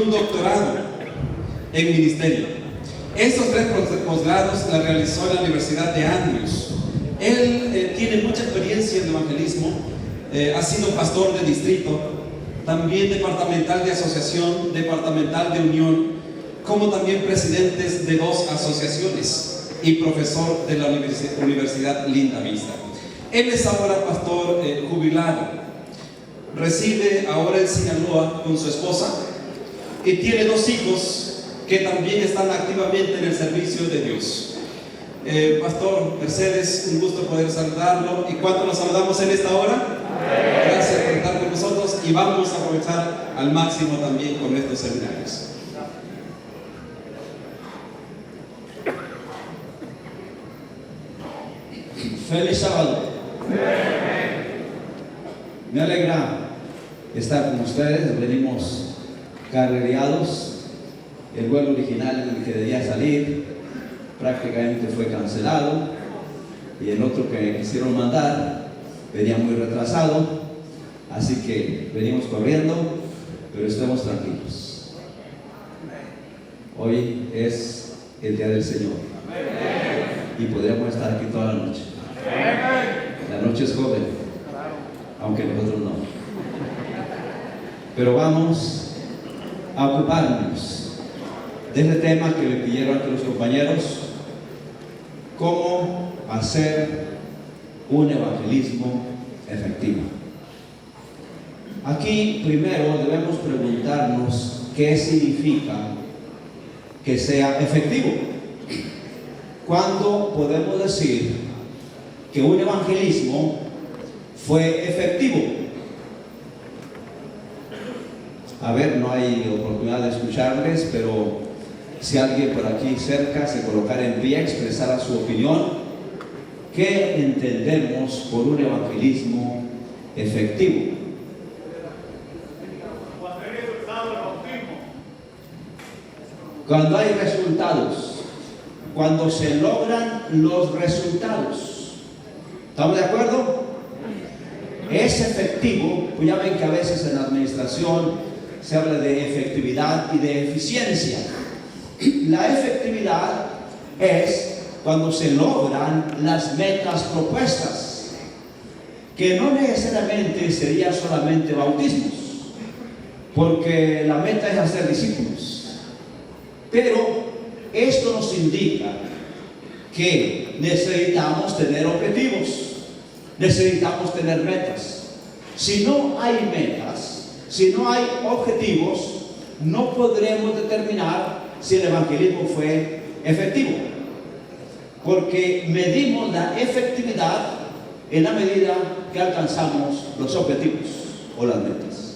Un doctorado en ministerio. Estos 3 posgrados la realizó en la Universidad de Andrews. Él tiene mucha experiencia en evangelismo, ha sido pastor de distrito, también departamental de asociación, departamental de unión, como también presidentes de 2 asociaciones y profesor de la Universidad Linda Vista. Él es ahora pastor jubilado, reside ahora en Sinaloa con su esposa y tiene 2 hijos que también están activamente en el servicio de Dios. Pastor Mercedes, un gusto poder saludarlo. ¿Y cuánto nos saludamos en esta hora? Gracias por estar con nosotros y vamos a aprovechar al máximo también con estos seminarios. Feliz sábado. Me alegra estar con ustedes. Venimos carrereados. El vuelo original en el que debía salir prácticamente fue cancelado y el otro que quisieron mandar venía muy retrasado, así que venimos corriendo, pero estamos tranquilos. Hoy es el día del Señor y podríamos estar aquí toda la noche. La noche es joven, aunque nosotros no, pero vamos a ocuparnos de este tema que le pidieron a los compañeros: cómo hacer un evangelismo efectivo. Aquí primero debemos preguntarnos qué significa que sea efectivo. ¿Cuándo podemos decir que un evangelismo fue efectivo? A ver, no hay oportunidad de escucharles, pero si alguien por aquí cerca se colocara en pie, expresara su opinión, ¿qué entendemos por un evangelismo efectivo? Cuando hay resultados, cuando se logran los resultados. ¿Estamos de acuerdo? Es efectivo. Pues ya ven que a veces en la administración se habla de efectividad y de eficiencia. La efectividad es cuando se logran las metas propuestas, que no necesariamente sería solamente bautismos, porque la meta es hacer discípulos. Pero esto nos indica que necesitamos tener objetivos, necesitamos tener metas. Si no hay metas, si no hay objetivos, no podremos determinar si el evangelismo fue efectivo, porque medimos la efectividad en la medida que alcanzamos los objetivos o las metas.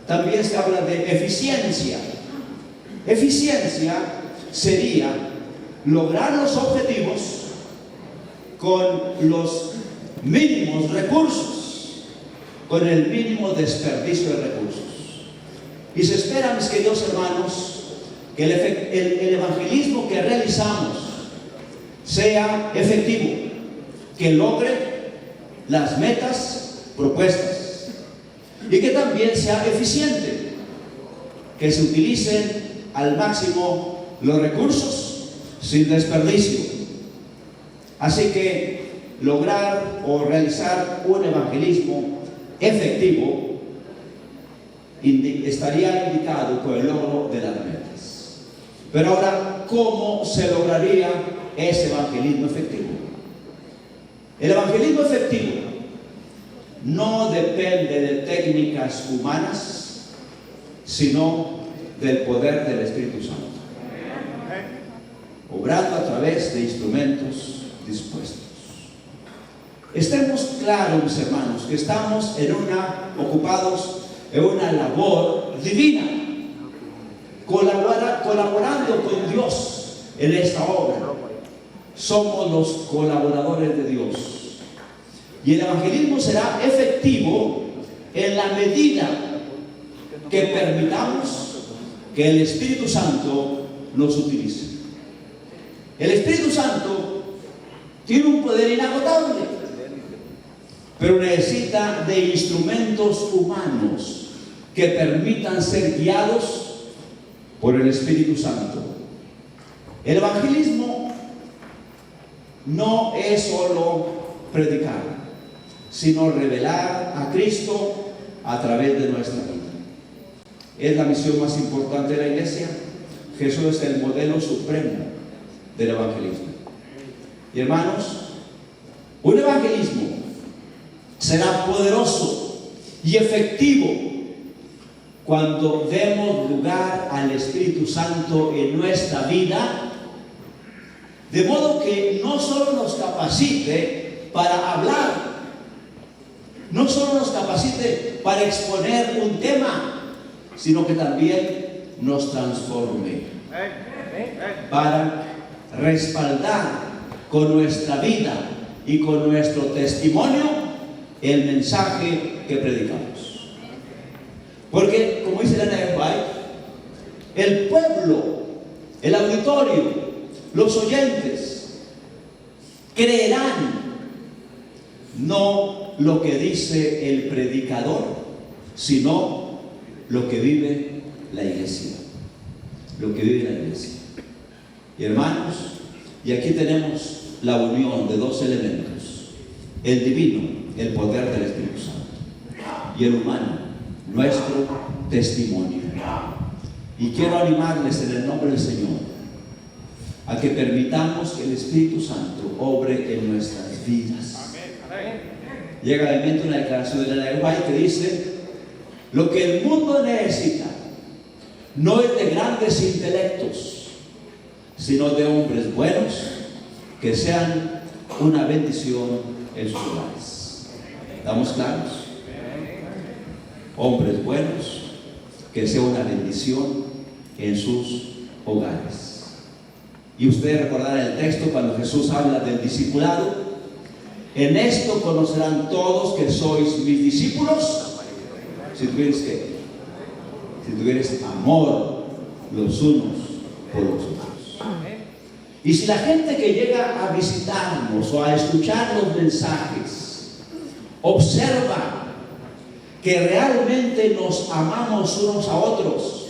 También se habla de eficiencia. Eficiencia sería lograr los objetivos con los mínimos recursos, con el mínimo desperdicio de recursos. Y se espera, mis queridos hermanos, que el evangelismo que realizamos sea efectivo, que logre las metas propuestas y que también sea eficiente, que se utilicen al máximo los recursos sin desperdicio. Así que lograr o realizar un evangelismo efectivo estaría indicado por el logro de las metas. Pero ahora, ¿cómo se lograría ese evangelismo efectivo? El evangelismo efectivo no depende de técnicas humanas, sino del poder del Espíritu Santo, obrando a través de instrumentos dispuestos. Estemos claros, mis hermanos, que estamos ocupados en una labor divina, colaborando con Dios en esta obra. Somos los colaboradores de Dios. Y el evangelismo será efectivo en la medida que permitamos que el Espíritu Santo nos utilice. El Espíritu Santo tiene un poder inagotable, pero necesita de instrumentos humanos que permitan ser guiados por el Espíritu Santo. El evangelismo no es solo predicar, sino revelar a Cristo a través de nuestra vida. Es la misión más importante de la iglesia. Jesús es el modelo supremo del evangelismo. Y hermanos, un evangelismo será poderoso y efectivo cuando demos lugar al Espíritu Santo en nuestra vida, de modo que no solo nos capacite para hablar, no solo nos capacite para exponer un tema, sino que también nos transforme para respaldar con nuestra vida y con nuestro testimonio el mensaje que predicamos. Porque, como dice Elena de White, el pueblo, el auditorio, los oyentes creerán no lo que dice el predicador, sino lo que vive la iglesia. Lo que vive la iglesia. Y hermanos, y aquí tenemos la unión de dos elementos: el divino, el poder del Espíritu Santo, y el humano, nuestro testimonio. Y quiero animarles en el nombre del Señor a que permitamos que el Espíritu Santo obre en nuestras vidas. Llega a la mente una declaración de Elena de White que dice: lo que el mundo necesita no es de grandes intelectos, sino de hombres buenos que sean una bendición en sus hogares. ¿Estamos claros? Hombres buenos que sean una bendición en sus hogares. Y ustedes recordarán el texto cuando Jesús habla del discipulado: en esto conocerán todos que sois mis discípulos, si tuvieres ¿qué? Si tuvieres amor los unos por los otros. Y si la gente que llega a visitarnos o a escuchar los mensajes observa que realmente nos amamos unos a otros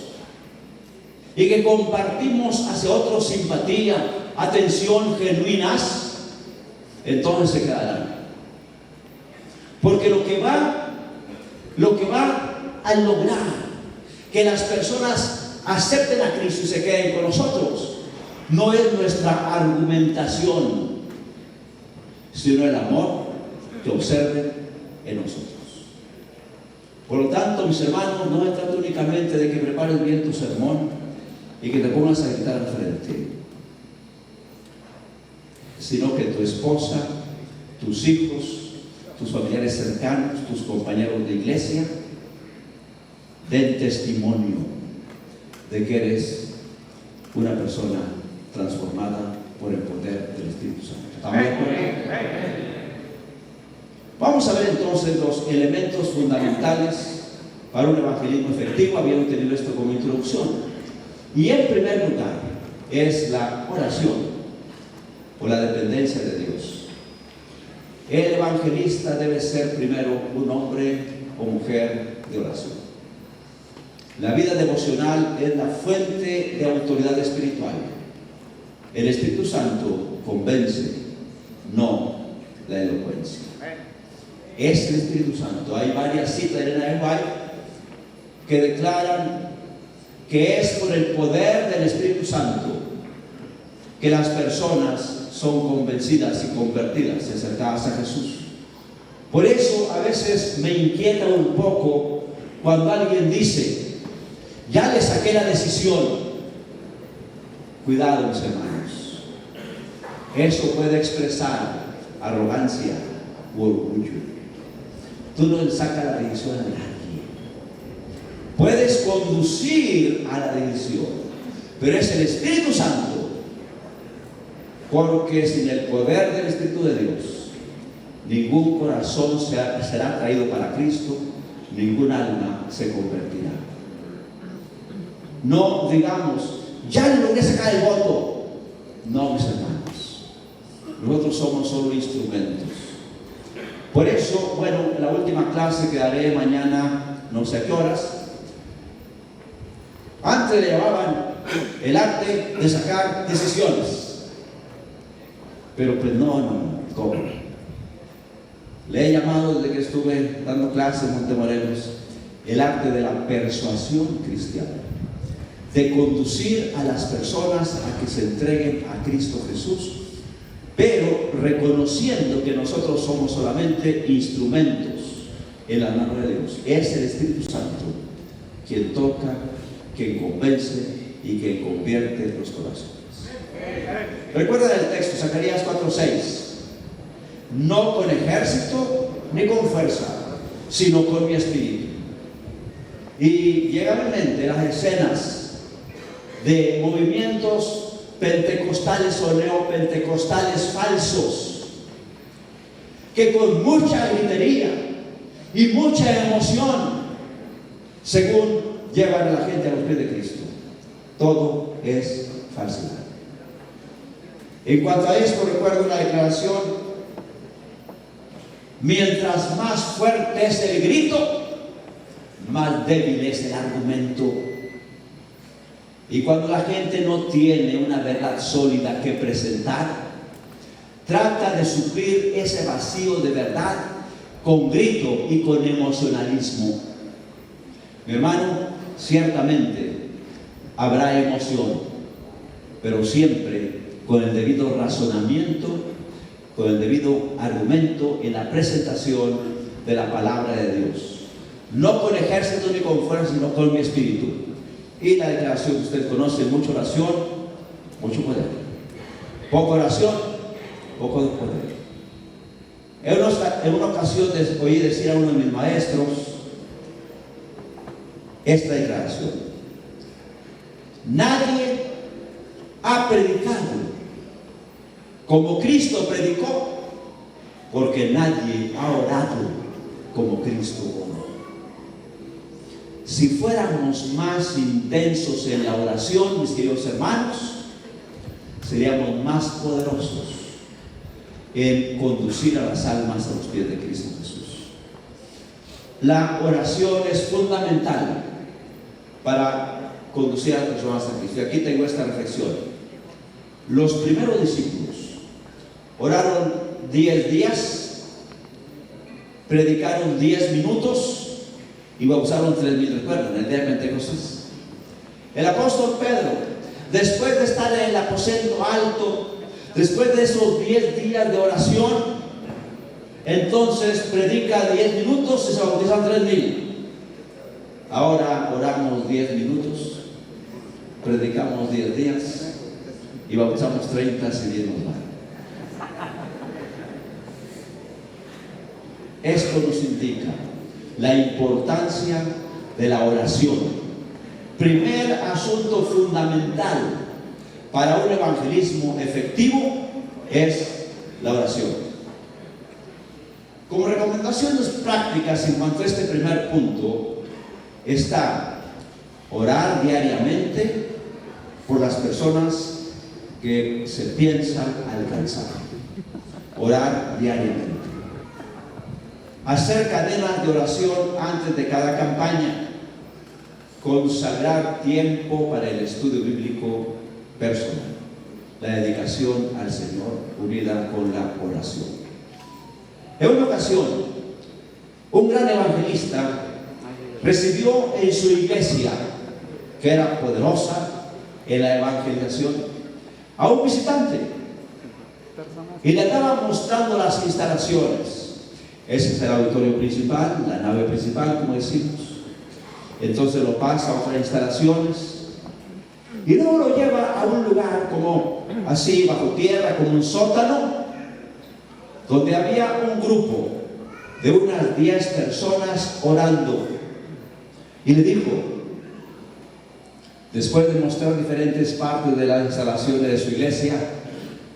y que compartimos hacia otros simpatía, atención genuinas, entonces se quedarán. Porque lo que va a lograr que las personas acepten a Cristo y se queden con nosotros no es nuestra argumentación, sino el amor que observen en nosotros. Por lo tanto, mis hermanos, no se trata únicamente de que prepares bien tu sermón y que te pongas a gritar al frente, sino que tu esposa, tus hijos, tus familiares cercanos, tus compañeros de iglesia den testimonio de que eres una persona transformada por el poder del Espíritu Santo. ¿Estamos de acuerdo? Vamos a ver entonces los elementos fundamentales para un evangelismo efectivo, habiendo tenido esto como introducción. Y en primer lugar es la oración o la dependencia de Dios. El evangelista debe ser primero un hombre o mujer de oración. La vida devocional es la fuente de autoridad espiritual. El Espíritu Santo convence, no la elocuencia. Es el Espíritu Santo. Hay varias citas de Elena de White que declaran que es por el poder del Espíritu Santo que las personas son convencidas y convertidas y acercadas a Jesús. Por eso a veces me inquieta un poco cuando alguien dice: ya le saqué la decisión. Cuidado, mis hermanos, eso puede expresar arrogancia u orgullo. Tú no le sacas la decisión a nadie. Puedes conducir a la decisión, pero es el Espíritu Santo, porque sin el poder del Espíritu de Dios ningún corazón será traído para Cristo, ningún alma se convertirá. No digamos: ya le logré sacar el voto. No, mis hermanos, nosotros somos solo instrumentos. Por eso, bueno, la última clase que daré mañana, no sé a qué horas, antes Antes le llamaban el arte de sacar decisiones. Pero pues no, ¿cómo? Le he llamado desde que estuve dando clases en Montemorelos el arte de la persuasión cristiana, de conducir a las personas a que se entreguen a Cristo Jesús, pero reconociendo que nosotros somos solamente instrumentos en la mano de Dios. Es el Espíritu Santo quien toca, quien convence y quien convierte los corazones. Recuerden el texto, Zacarías 4:6. No con ejército ni con fuerza, sino con mi espíritu. Y llegan a mi mente las escenas de movimientos pentecostales o neopentecostales falsos, que con mucha gritería y mucha emoción, según llevan a la gente a los pies de Cristo, todo es falsedad. En cuanto a esto, recuerdo una declaración: mientras más fuerte es el grito, más débil es el argumento. Y cuando la gente no tiene una verdad sólida que presentar, trata de suplir ese vacío de verdad con grito y con emocionalismo. Mi hermano, ciertamente habrá emoción, pero siempre con el debido razonamiento, con el debido argumento en la presentación de la palabra de Dios. No con ejército ni con fuerza, sino con mi espíritu. Y la declaración que usted conoce: mucha oración, mucho poder. Poca oración, poco de poder. En una ocasión oí decir a uno de mis maestros esta declaración: nadie ha predicado como Cristo predicó, porque nadie ha orado como Cristo oró. Si fuéramos más intensos en la oración, mis queridos hermanos, seríamos más poderosos en conducir a las almas a los pies de Cristo Jesús. La oración es fundamental para conducir a las personas a Cristo. Y aquí tengo esta reflexión. Los primeros discípulos oraron 10 días, predicaron 10 minutos y bautizaron 3,000, recuerdan, el día de Pentecostés. El apóstol Pedro, después de estar en el aposento alto, después de esos 10 días de oración, entonces predica 10 minutos y se bautizan 3,000. Ahora oramos 10 minutos, predicamos 10 días y bautizamos 30 si Dios nos da. Esto nos indica la importancia de la oración. Primer asunto fundamental para un evangelismo efectivo es la oración. Como recomendaciones prácticas en cuanto a este primer punto está orar diariamente por las personas que se piensan alcanzar. Orar diariamente. Hacer cadenas de oración antes de cada campaña. Consagrar tiempo para el estudio bíblico personal. La dedicación al Señor unida con la oración. En una ocasión, un gran evangelista recibió en su iglesia, que era poderosa en la evangelización, a un visitante y le andaba mostrando las instalaciones. Ese es el auditorio principal, la nave principal, como decimos. Entonces lo pasa a otras instalaciones y luego lo lleva a un lugar como así, bajo tierra, como un sótano, donde había un grupo de unas 10 personas orando. Y le dijo, después de mostrar diferentes partes de las instalaciones de su iglesia: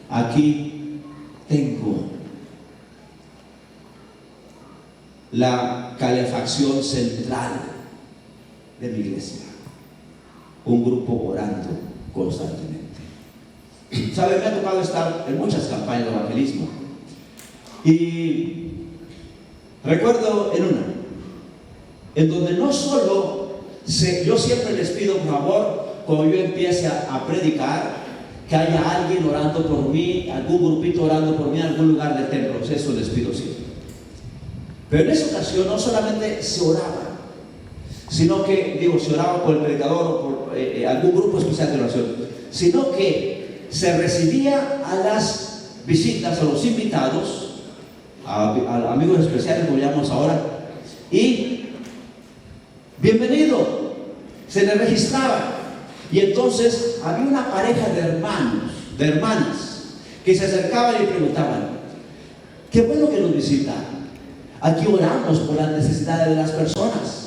aquí tengo la calefacción central de mi iglesia, un grupo orando constantemente. ¿Sabe? Me ha tocado estar en muchas campañas de evangelismo y recuerdo en una en donde no solo yo siempre les pido por favor cuando yo empiece a predicar, que haya alguien orando por mí, algún grupito orando por mí en algún lugar del templo. Eso les pido siempre. Pero en esa ocasión no solamente se oraba, sino que, se oraba por el predicador o por algún grupo especial de oración, sino que se recibía a las visitas, a los invitados, a amigos especiales, como llamamos ahora, y bienvenido, se le registraba. Y entonces había una pareja de hermanos, de hermanas, que se acercaban y preguntaban: qué bueno que nos visita, aquí oramos por las necesidades de las personas.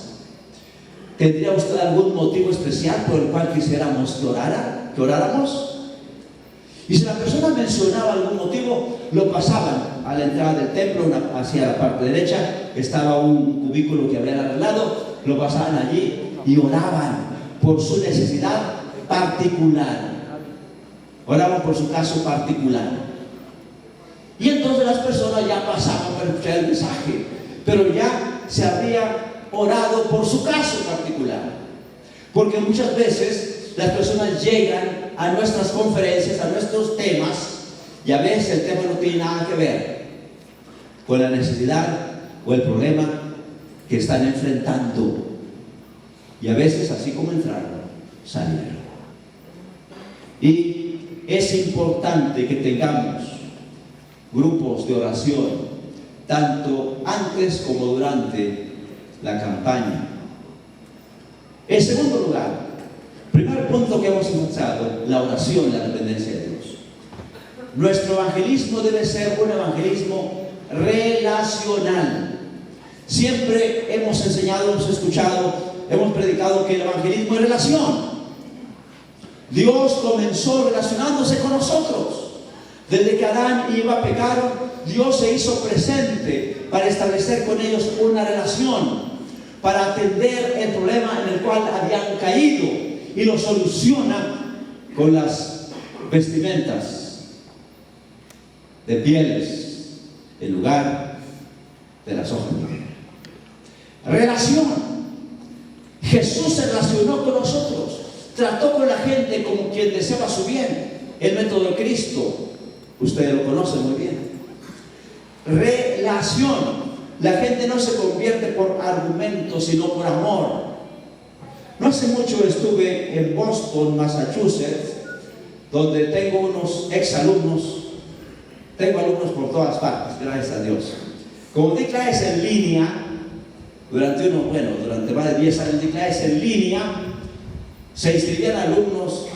¿Tendría usted algún motivo especial por el cual quisiéramos que oráramos? Y si la persona mencionaba algún motivo, lo pasaban a la entrada del templo, hacia la parte derecha, estaba un cubículo que habían arreglado, lo pasaban allí y oraban por su necesidad particular. Oraban por su caso particular. Y entonces las personas ya pasaban para escuchar el mensaje, pero ya se había orado por su caso particular. Porque muchas veces las personas llegan a nuestras conferencias, a nuestros temas, y a veces el tema no tiene nada que ver con la necesidad o el problema que están enfrentando. Y a veces, así como entraron, salieron. Y es importante que tengamos grupos de oración, tanto antes como durante la campaña. En segundo lugar, primer punto que hemos enfatizado, la oración, la dependencia de Dios. Nuestro evangelismo debe ser un evangelismo relacional. Siempre hemos enseñado, hemos escuchado, hemos predicado que el evangelismo es relación. Dios comenzó relacionándose con nosotros. Desde que Adán y Eva pecaron, Dios se hizo presente para establecer con ellos una relación, para atender el problema en el cual habían caído, y lo soluciona con las vestimentas de pieles en lugar de las hojas de higuera. Relación. Jesús se relacionó con nosotros, trató con la gente como quien deseaba su bien. El método de Cristo, ustedes lo conocen muy bien. Relación. La gente no se convierte por argumentos, sino por amor. No hace mucho estuve en Boston, Massachusetts, donde tengo unos exalumnos. Tengo alumnos por todas partes, gracias a Dios. Como di clases en línea, durante más de 10 años di clases en línea, se inscribían alumnos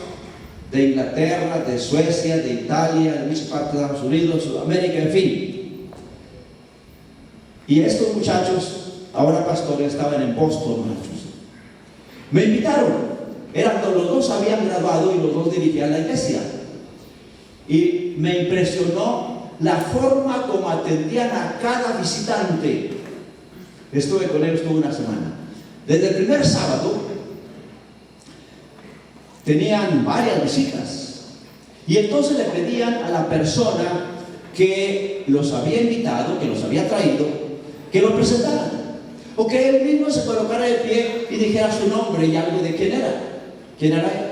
de Inglaterra, de Suecia, de Italia, de muchas partes de Estados Unidos, Sudamérica, en fin. Y estos muchachos, ahora pastores, estaban en Boston, Massachusetts. Me invitaron, los dos habían graduado y los dos dirigían la iglesia. Y me impresionó la forma como atendían a cada visitante. Estuve con ellos toda una semana. Desde el primer sábado tenían varias visitas, y entonces le pedían a la persona que los había invitado, que los había traído, que lo presentaran, o que él mismo se colocara de pie y dijera su nombre y algo de quién era él.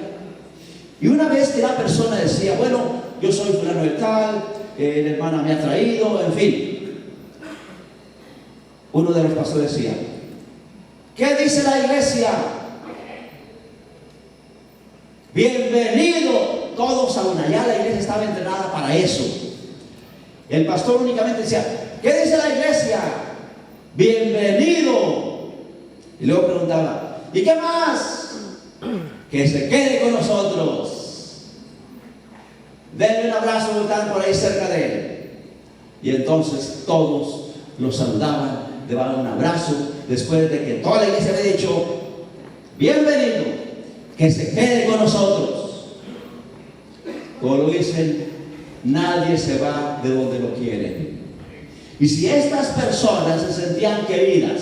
Y una vez que la persona decía: bueno, yo soy fulano de tal, la hermana me ha traído, en fin, uno de los pastores decía: ¿qué dice la iglesia? Bienvenido todos a una. Ya la iglesia estaba entrenada para eso. El pastor únicamente decía: ¿qué dice la iglesia? Bienvenido. Y luego preguntaba: ¿y qué más? Que se quede con nosotros. Denle un abrazo, están por ahí cerca de él. Y entonces todos los saludaban, le daban un abrazo, después de que toda la iglesia había dicho: bienvenido, que se quede con nosotros. Como lo dicen, nadie se va de donde lo quieren. Y si estas personas se sentían queridas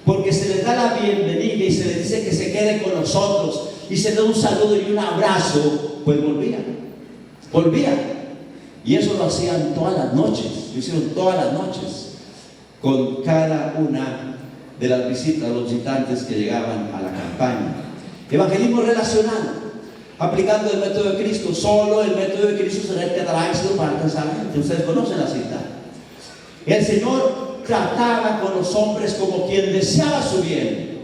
porque se les da la bienvenida y se les dice que se queden con nosotros y se les da un saludo y un abrazo, pues volvían. Y eso lo hacían todas las noches, lo hicieron todas las noches con cada una de las visitas, los visitantes que llegaban a la campaña. Evangelismo relacional. aplicando el método de Cristo. Solo el método de Cristo será el que dará éxito para alcanzar a la gente. Ustedes conocen la cita. El Señor trataba con los hombres como quien deseaba su bien.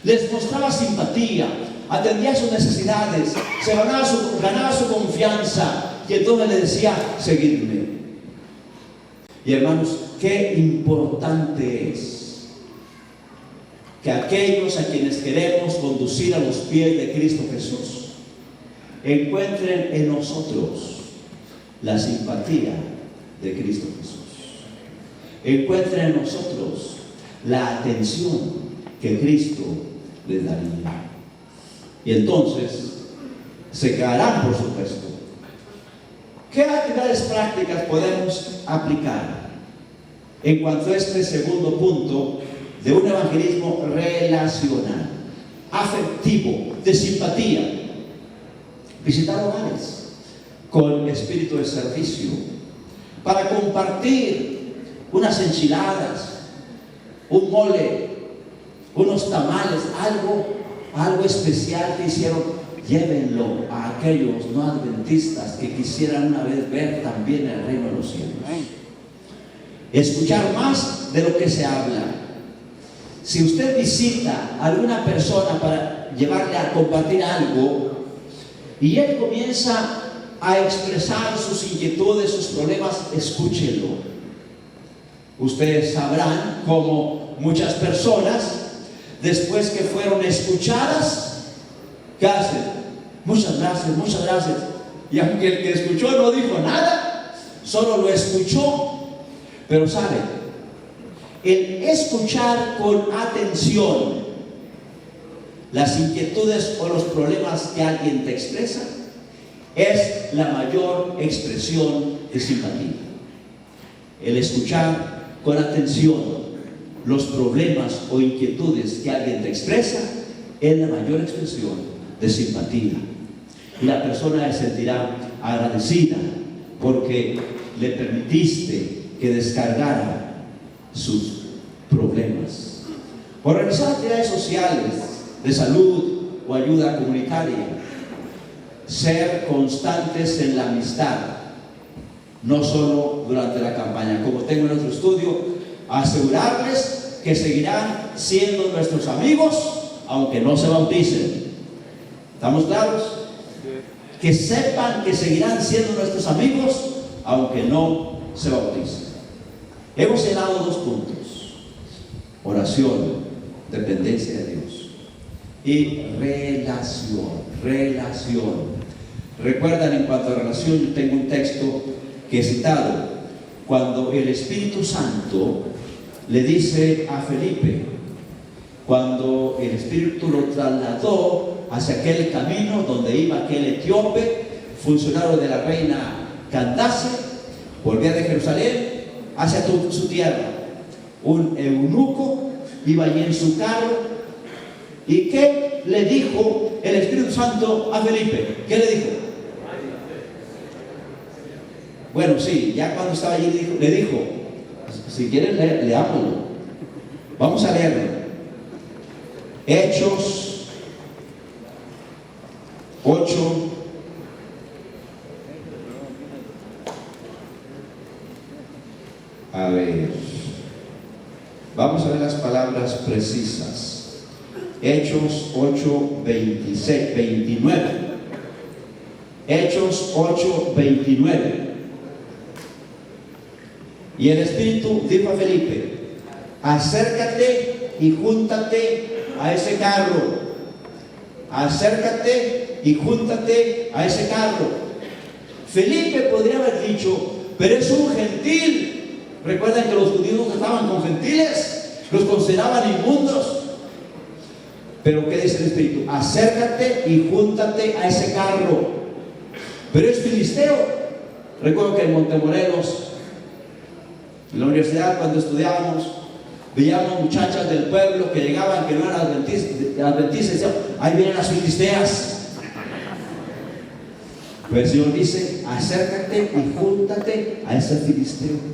Les mostraba simpatía, atendía sus necesidades, se ganaba su confianza, y entonces le decía: seguidme. Y hermanos, qué importante es que aquellos a quienes queremos conducir a los pies de Cristo Jesús encuentren en nosotros la simpatía de Cristo Jesús, encuentren en nosotros la atención que Cristo les daría. Y entonces se caerán, por supuesto. ¿Qué actividades prácticas podemos aplicar en cuanto a este segundo punto de un evangelismo relacional, afectivo, de simpatía? Visitar hogares con espíritu de servicio, para compartir unas enchiladas, un mole, unos tamales, algo especial que hicieron. Llévenlo a aquellos no adventistas que quisieran una vez ver también el reino de los cielos. Escuchar más de lo que se habla. Si usted visita a alguna persona para llevarle a compartir algo y él comienza a expresar sus inquietudes, sus problemas, escúchelo. Ustedes sabrán cómo muchas personas, después que fueron escuchadas, ¿qué hacen? Muchas gracias, muchas gracias. Y aunque el que escuchó no dijo nada, solo lo escuchó. Pero sabe, el escuchar con atención las inquietudes o los problemas que alguien te expresa es la mayor expresión de simpatía. El escuchar con atención los problemas o inquietudes que alguien te expresa es la mayor expresión de simpatía. Y la persona se sentirá agradecida porque le permitiste que descargara sus problemas. Organizar actividades sociales de salud o ayuda comunitaria. Ser constantes en la amistad, no solo durante la campaña. Como tengo en otro estudio, asegurarles que seguirán siendo nuestros amigos aunque no se bauticen. ¿Estamos claros? Que sepan que seguirán siendo nuestros amigos aunque no se bauticen. Hemos llenado 2 puntos: oración, dependencia de Dios, y relación. Recuerdan, en cuanto a relación, yo tengo un texto que he citado, cuando el Espíritu Santo le dice a Felipe, cuando el Espíritu lo trasladó hacia aquel camino donde iba aquel etíope, funcionario de la reina Candace, volvía de Jerusalén hacia su tierra. Un eunuco iba allí en su carro. ¿Y qué le dijo el Espíritu Santo a Felipe? ¿Qué le dijo? Bueno, sí, ya cuando estaba allí le dijo, si quieren leámoslo. Vamos a leerlo. Hechos 8. A ver, vamos a ver las palabras precisas. Hechos 8, 26, 29. Hechos 8, 29. Y el Espíritu dijo a Felipe: acércate y júntate a ese carro. Acércate y júntate a ese carro. Felipe podría haber dicho: pero es un gentil. Recuerden que los judíos estaban con gentiles, los consideraban inmundos. Pero ¿qué dice el Espíritu? Acércate y júntate a ese carro. Pero es filisteo. Recuerdo que en Montemorelos, en la universidad, cuando estudiábamos, veíamos muchachas del pueblo que llegaban, que no eran adventistas, y decían: ahí vienen las filisteas. Pero el Señor dice: acércate y júntate a ese filisteo.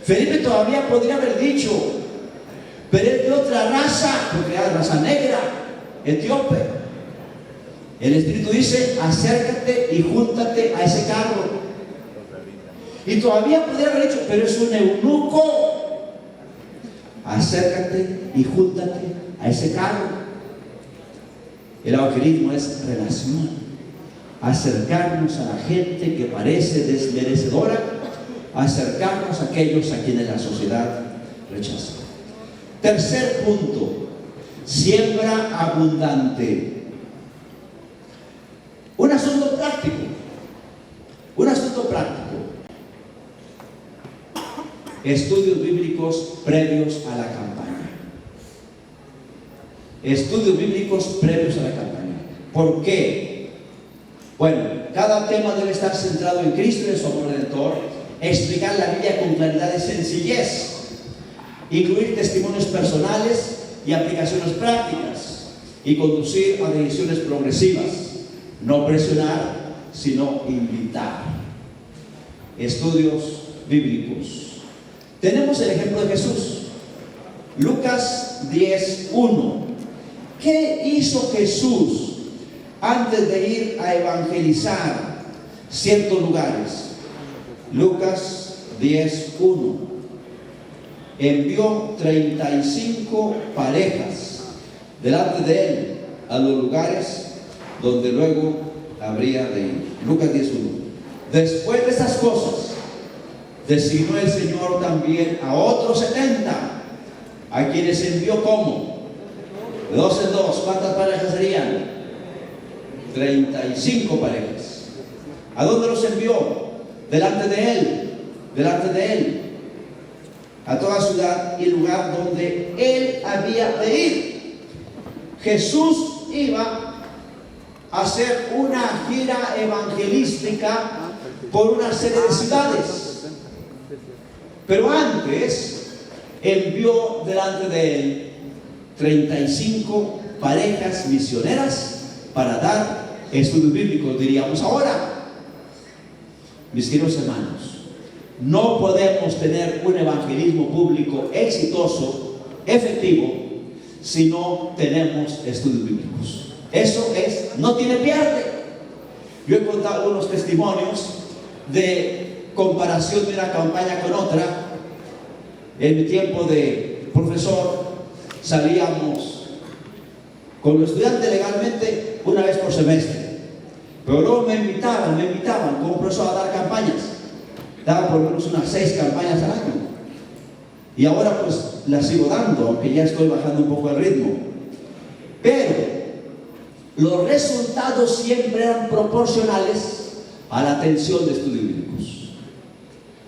Felipe todavía podría haber dicho: pero es de otra raza, porque era raza negra, etíope. El Espíritu dice, acércate y júntate a ese carro. Y todavía podría haber dicho, pero es un eunuco. Acércate y júntate a ese carro. El evangelismo es relación. Acercarnos a la gente que parece desmerecedora, acercarnos a aquellos a quienes la sociedad rechaza. Tercer punto, siembra abundante. Un asunto práctico. Un asunto práctico. Estudios bíblicos previos a la campaña. Estudios bíblicos previos a la campaña. ¿Por qué? Bueno, cada tema debe estar centrado en Cristo y en su amor redentor. Explicar la Biblia con claridad y sencillez. Incluir testimonios personales y aplicaciones prácticas. Y conducir a decisiones progresivas. No presionar, sino invitar. Estudios bíblicos. Tenemos el ejemplo de Jesús. Lucas 10:1. ¿Qué hizo Jesús antes de ir a evangelizar ciertos lugares? Lucas 10:1. Envió 35 parejas delante de él a los lugares donde luego habría de ir. Lucas 10:1. Después de estas cosas, designó el Señor también a otros 70, a quienes envió como de 2 en 2. ¿Cuántas parejas serían? 35 parejas. ¿A dónde los envió? Delante de él, a toda ciudad y lugar donde él había de ir. Jesús iba a hacer una gira evangelística por una serie de ciudades. Pero antes envió delante de él 35 parejas misioneras para dar estudios bíblicos, diríamos ahora. Mis queridos hermanos, no podemos tener un evangelismo público exitoso, efectivo, si no tenemos estudios bíblicos. Eso no tiene pierde. Yo he contado algunos testimonios de comparación de una campaña con otra. En mi tiempo de profesor salíamos con los estudiantes legalmente una vez por semestre, pero luego me invitaban como profesor a dar campañas. Daba por lo menos unas 6 campañas al año, y ahora pues las sigo dando, aunque ya estoy bajando un poco el ritmo, pero los resultados siempre eran proporcionales a la atención de estudios bíblicos.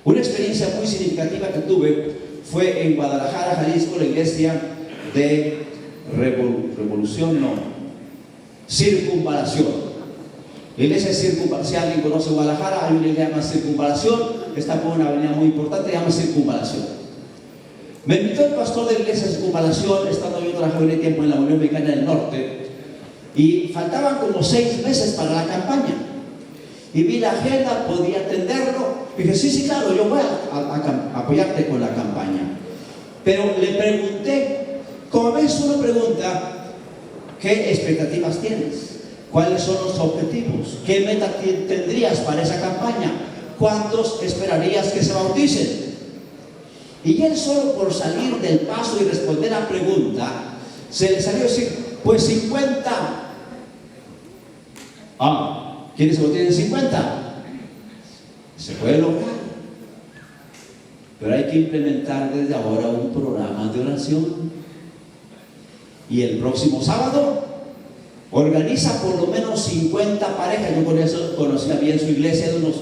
Una experiencia muy significativa que tuve fue en Guadalajara, Jalisco, la iglesia de Circunvalación. La iglesia de Circunvalación, si alguien conoce Guadalajara, hay una iglesia que se llama Circunvalación, que está por una avenida muy importante, se llama Circunvalación. Me invitó el pastor de la iglesia de Circunvalación, estando yo trabajando en tiempo en la Unión Mexicana del Norte, y faltaban como 6 meses para la campaña. Y vi la agenda, podía atenderlo. Dije, sí, claro, yo voy a apoyarte con la campaña. Pero le pregunté, como ves, uno pregunta, ¿qué expectativas tienes? ¿Cuáles son los objetivos? ¿Qué meta tendrías para esa campaña? ¿Cuántos esperarías que se bauticen? Y él, solo por salir del paso y responder la pregunta, se le salió a decir, pues 50. ¿Quiénes se bauticen 50? Se puede lograr, pero hay que implementar desde ahora un programa de oración. Y el próximo sábado organiza por lo menos 50 parejas. Yo conocía bien su iglesia de unos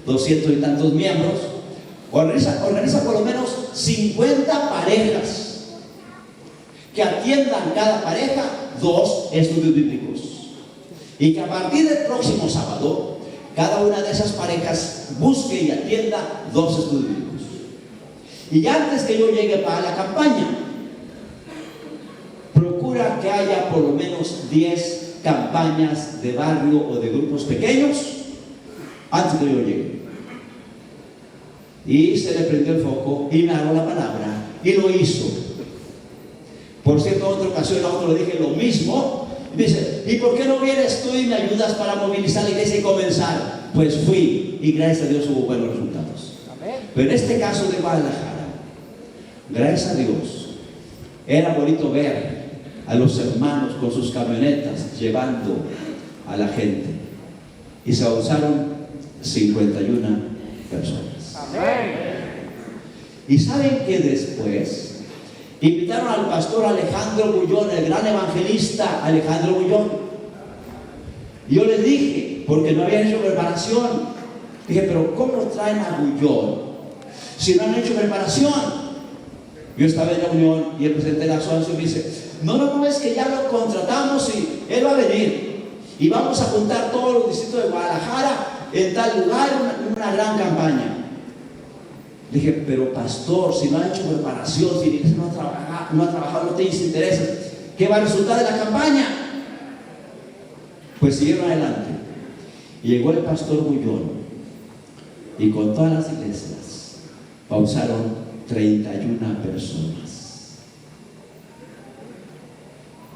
200 y tantos miembros. Organiza por lo menos 50 parejas que atiendan cada pareja 2 estudios bíblicos, y que a partir del próximo sábado cada una de esas parejas busque y atienda 2 estudios bíblicos. Y antes que yo llegue para la campaña, procura que haya por lo menos 10 campañas de barrio o de grupos pequeños antes que yo llegue. Y se le prendió el foco y me agarró la palabra y lo hizo. Por cierto, en otra ocasión a otro le dije lo mismo y me dice, dice, ¿y por qué no vienes tú y me ayudas para movilizar la iglesia y comenzar? Pues fui, y gracias a Dios hubo buenos resultados. Pero en este caso de Guadalajara, gracias a Dios, era bonito ver a los hermanos con sus camionetas llevando a la gente, y se usaron 51 personas. Y saben que después invitaron al pastor Alejandro Bullón, el gran evangelista Alejandro Bullón. Y yo les dije, porque no habían hecho preparación, dije, pero ¿cómo traen a Bullón si no han hecho preparación? Yo estaba en la reunión y el presidente de la asociación me dice, no, es que ya lo contratamos y él va a venir. Y vamos a juntar todos los distritos de Guadalajara en tal lugar, una gran campaña. Dije, pero pastor, si no ha hecho preparación, si no ha trabajado, no te interesa, ¿qué va a resultar de la campaña? Pues siguieron adelante. Y llegó el pastor Bullón y con todas las iglesias pausaron 31 personas.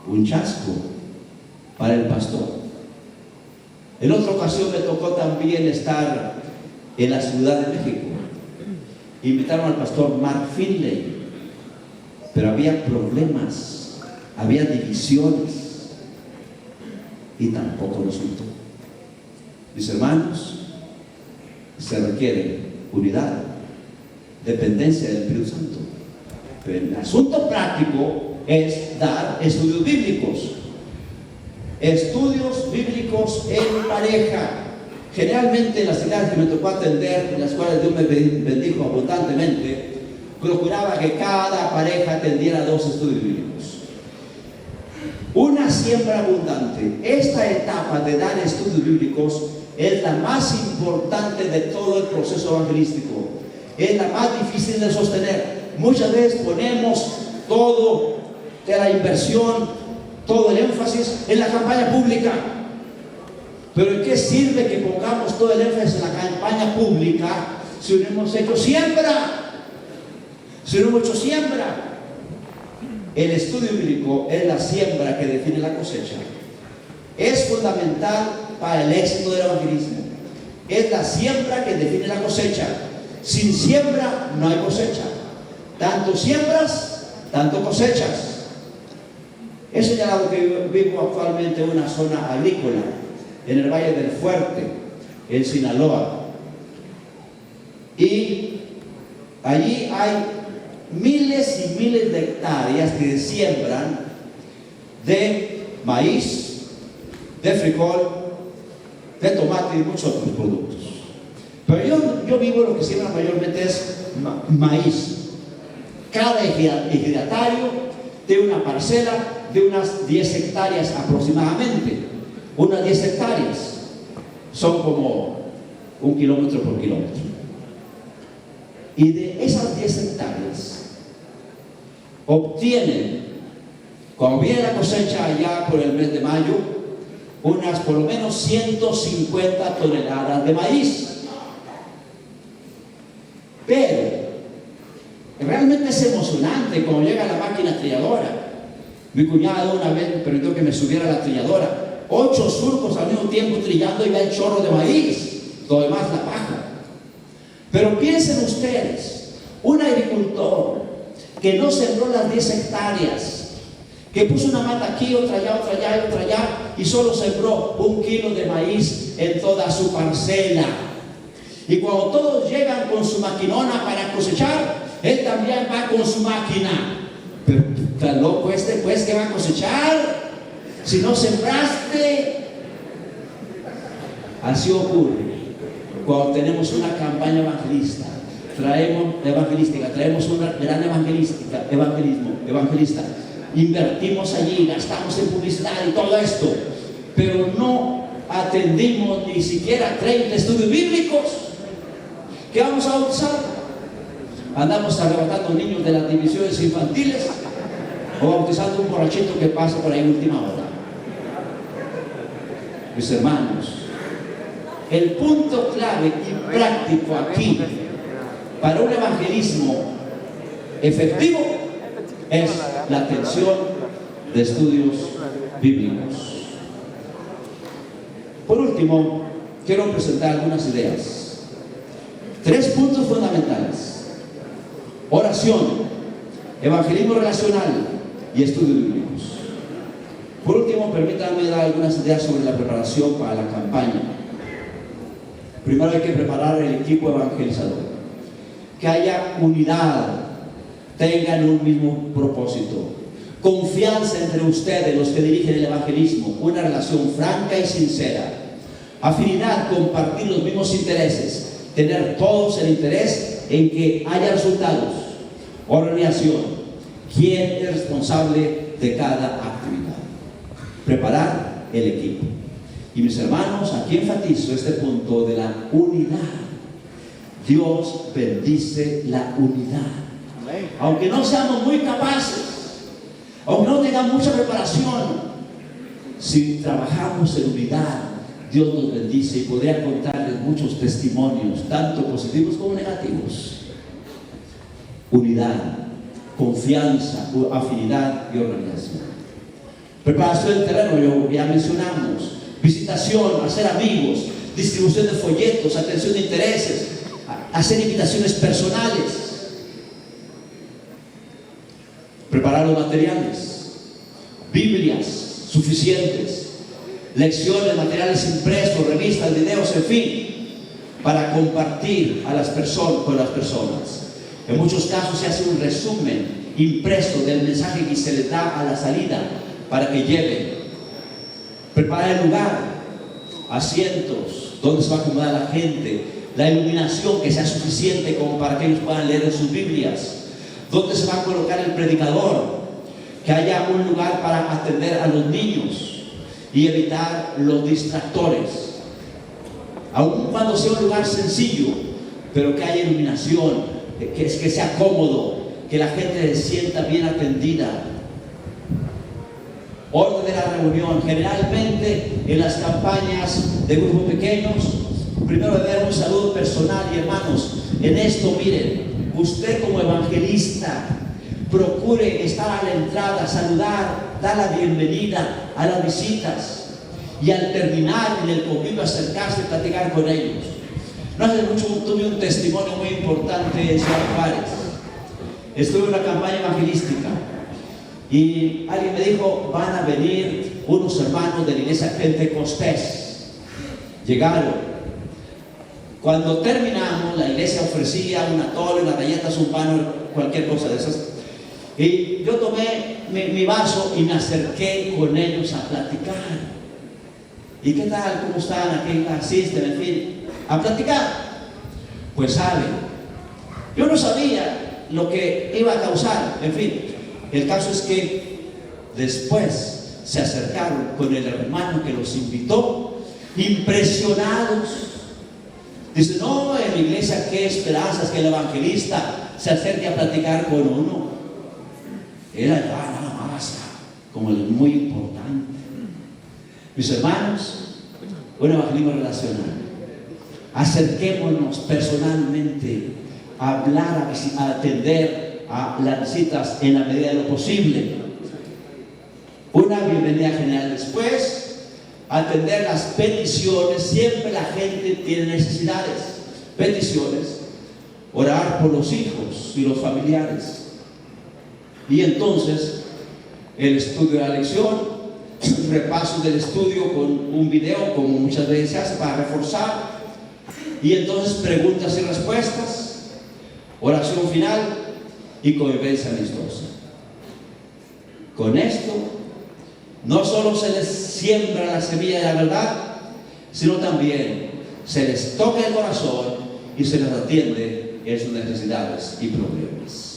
Un chasco para el pastor. En otra ocasión me tocó también estar en la Ciudad de México. Invitaron al pastor Mark Finley, pero había problemas, había divisiones y tampoco resultó. Mis hermanos, se requiere unidad, dependencia del Espíritu Santo, pero el asunto práctico es dar estudios bíblicos. Estudios bíblicos en pareja. Generalmente en las ciudades que me tocó atender, en las cuales Dios me bendijo abundantemente, procuraba que cada pareja atendiera 2 estudios bíblicos. Una siembra abundante. Esta etapa de dar estudios bíblicos es la más importante de todo el proceso evangelístico. Es la más difícil de sostener. Muchas veces ponemos todo de la inversión, todo el énfasis en la campaña pública. Pero ¿en qué sirve que pongamos todo el énfasis en la campaña pública si no hemos hecho siembra? Si no hemos hecho siembra. El estudio bíblico es la siembra que define la cosecha. Es fundamental para el éxito del evangelismo. Es la siembra que define la cosecha. Sin siembra no hay cosecha. Tanto siembras, tanto cosechas. He señalado que vivo actualmente en una zona agrícola, en el Valle del Fuerte, en Sinaloa. Y allí hay miles y miles de hectáreas que se siembran de maíz, de frijol, de tomate y muchos otros productos. Pero yo vivo lo que siembran mayormente es maíz. Cada ejidatario tiene una parcela de unas 10 hectáreas aproximadamente. Unas 10 hectáreas son como 1 kilómetro por kilómetro. Y de esas 10 hectáreas obtienen, cuando viene la cosecha allá por el mes de mayo, unas por lo menos 150 toneladas de maíz. Pero realmente es emocionante cuando llega la máquina trilladora. Mi cuñado una vez me permitió que me subiera a la trilladora. 8 surcos al mismo tiempo trillando y va el chorro de maíz, lo demás la paja. Pero piensen ustedes, un agricultor que no sembró las 10 hectáreas, que puso una mata aquí, otra allá, otra allá y otra allá, y solo sembró 1 kilo de maíz en toda su parcela. Y cuando todos llegan con su maquinona para cosechar, él también va con su máquina. Pero tan loco pues que va a cosechar si no sembraste. Así ocurre cuando tenemos una campaña evangelística, traemos una gran evangelista, invertimos allí, gastamos en publicidad y todo esto, pero no atendimos ni siquiera 30 estudios bíblicos. ¿Qué vamos a usar? Andamos arrebatando niños de las divisiones infantiles o bautizando un borrachito que pasa por ahí en última hora. Mis hermanos, el punto clave y práctico aquí para un evangelismo efectivo es la atención de estudios bíblicos. Por último, quiero presentar algunas ideas. 3 puntos fundamentales: oración, evangelismo relacional y estudios bíblicos. Por último, permítanme dar algunas ideas sobre la preparación para la campaña. Primero hay que preparar el equipo evangelizador, que haya unidad, tengan un mismo propósito, confianza entre ustedes, los que dirigen el evangelismo, una relación franca y sincera, afinidad, compartir los mismos intereses, tener todos el interés en que haya resultados, organización, quién es responsable de cada actividad, preparar el equipo. Y mis hermanos, aquí enfatizo este punto de la unidad. Dios bendice la unidad. Aunque no seamos muy capaces, aunque no tengamos mucha preparación, si trabajamos en unidad, Dios nos bendice, y podría contarles muchos testimonios, tanto positivos como negativos. Unidad, confianza, afinidad y organización. Preparación del terreno, ya mencionamos. Visitación, hacer amigos, distribución de folletos, atención de intereses, hacer invitaciones personales, preparar los materiales, Biblias suficientes, lecciones, materiales impresos, revistas, videos, en fin, para compartir a las personas, con las personas. En muchos casos se hace un resumen impreso del mensaje que se les da a la salida para que lleven. Preparar el lugar, asientos, donde se va a acomodar la gente, la iluminación que sea suficiente como para que ellos puedan leer sus Biblias, donde se va a colocar el predicador, que haya un lugar para atender a los niños y evitar los distractores, aun cuando sea un lugar sencillo, pero que haya iluminación, que sea cómodo, que la gente se sienta bien atendida. Orden de la reunión. Generalmente en las campañas de grupos pequeños, primero debe haber un saludo personal. Y hermanos, en esto miren, usted como evangelista procure estar a la entrada, saludar, dar la bienvenida a las visitas, y al terminar en el convivio acercarse y platicar con ellos. No hace mucho tuve un testimonio muy importante en Ciudad Juárez. Estuve en una campaña evangelística y alguien me dijo: van a venir unos hermanos de la iglesia Pentecostés. Llegaron. Cuando terminamos, la iglesia ofrecía un atole, unas galletas, un pan, cualquier cosa de esas. Y yo tomé mi vaso y me acerqué con ellos a platicar. ¿Y qué tal? ¿Cómo están? ¿A qué asisten? En fin, a platicar. Pues saben, yo no sabía lo que iba a causar. En fin, el caso es que después se acercaron con el hermano que los invitó, impresionados. Dice: no, en la iglesia qué esperanzas que el evangelista se acerque a platicar con uno. Era ya nada más como el muy importante. Mis hermanos, un evangelismo relacional. Acerquémonos personalmente a hablar, a atender a las visitas en la medida de lo posible. Una bienvenida general. Después, atender las peticiones. Siempre la gente tiene necesidades, peticiones. Orar por los hijos y los familiares. Y entonces, el estudio de la lección, repaso del estudio con un video, como muchas veces se hace, para reforzar. Y entonces, preguntas y respuestas, oración final y convivencia amistosa. Con esto, no solo se les siembra la semilla de la verdad, sino también se les toca el corazón y se les atiende en sus necesidades y problemas.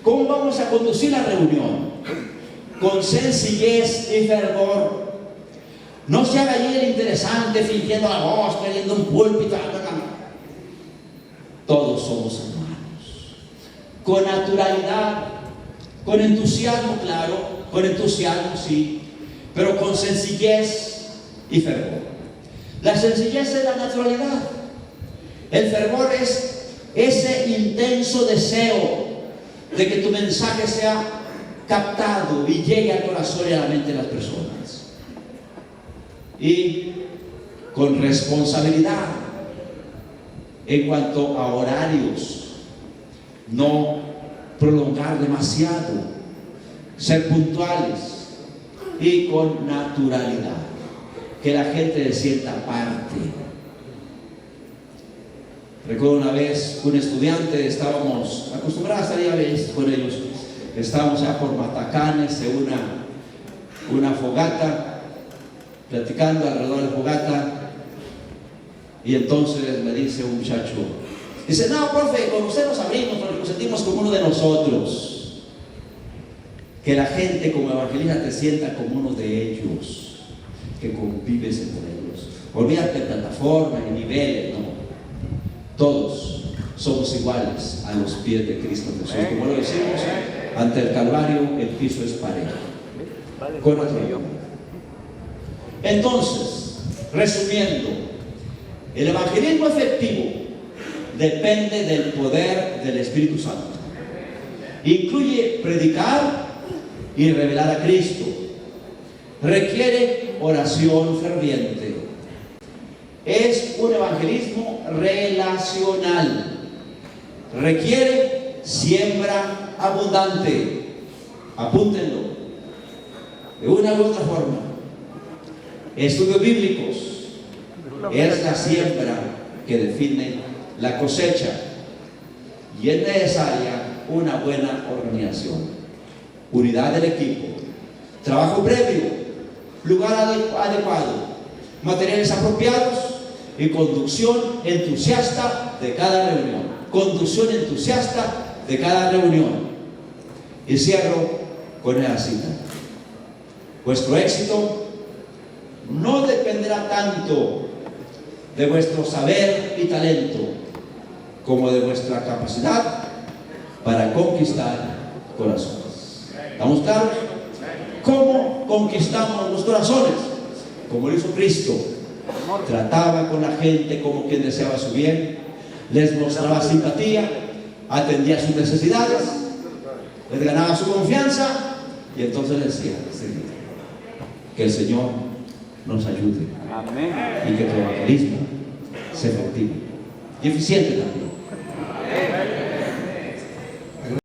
¿Cómo vamos a conducir la reunión? Con sencillez y fervor. No se haga allí el interesante fingiendo la voz, queriendo un púlpito. Todos somos hermanos. Con naturalidad, con entusiasmo, claro, con entusiasmo, sí, pero con sencillez y fervor. La sencillez es la naturalidad. El fervor es ese intenso deseo de que tu mensaje sea captado y llegue al corazón y a la mente de las personas. y con responsabilidad en cuanto a horarios, no prolongar demasiado, ser puntuales y con naturalidad, que la gente se sienta parte. Recuerdo una vez un estudiante, estábamos acostumbrados a salir a veces con ellos, estábamos ya por Matacanes en una fogata, platicando alrededor de la fogata, y entonces me dice un muchacho, dice, no, profe, con usted nos abrimos porque nos sentimos como uno de nosotros. Que la gente como evangelista te sienta como uno de ellos, que convives entre ellos. Olvídate de plataforma y niveles, no. Todos somos iguales a los pies de Cristo Jesús. Como lo decimos, ante el Calvario el piso es parejo. Con otro. Entonces, resumiendo, el evangelismo efectivo depende del poder del Espíritu Santo. Incluye predicar y revelar a Cristo. Requiere oración ferviente. Es un evangelismo relacional. Requiere siembra abundante. Apúntenlo. De una u otra forma. Estudios bíblicos. Es la siembra que define la cosecha. Y es necesaria una buena organización. Unidad del equipo. Trabajo previo. Lugar adecuado. Materiales apropiados. Y conducción entusiasta de cada reunión. Conducción entusiasta de cada reunión. Y cierro con esa cita. Vuestro éxito no dependerá tanto de vuestro saber y talento como de vuestra capacidad para conquistar corazones. ¿Estamos claros? ¿Cómo conquistamos los corazones? Como lo hizo Cristo. Trataba con la gente como quien deseaba su bien, les mostraba simpatía, atendía sus necesidades, les ganaba su confianza y entonces les decía, que el Señor nos ayude. Amén. Y que tu evangelismo sea efectivo y eficiente también.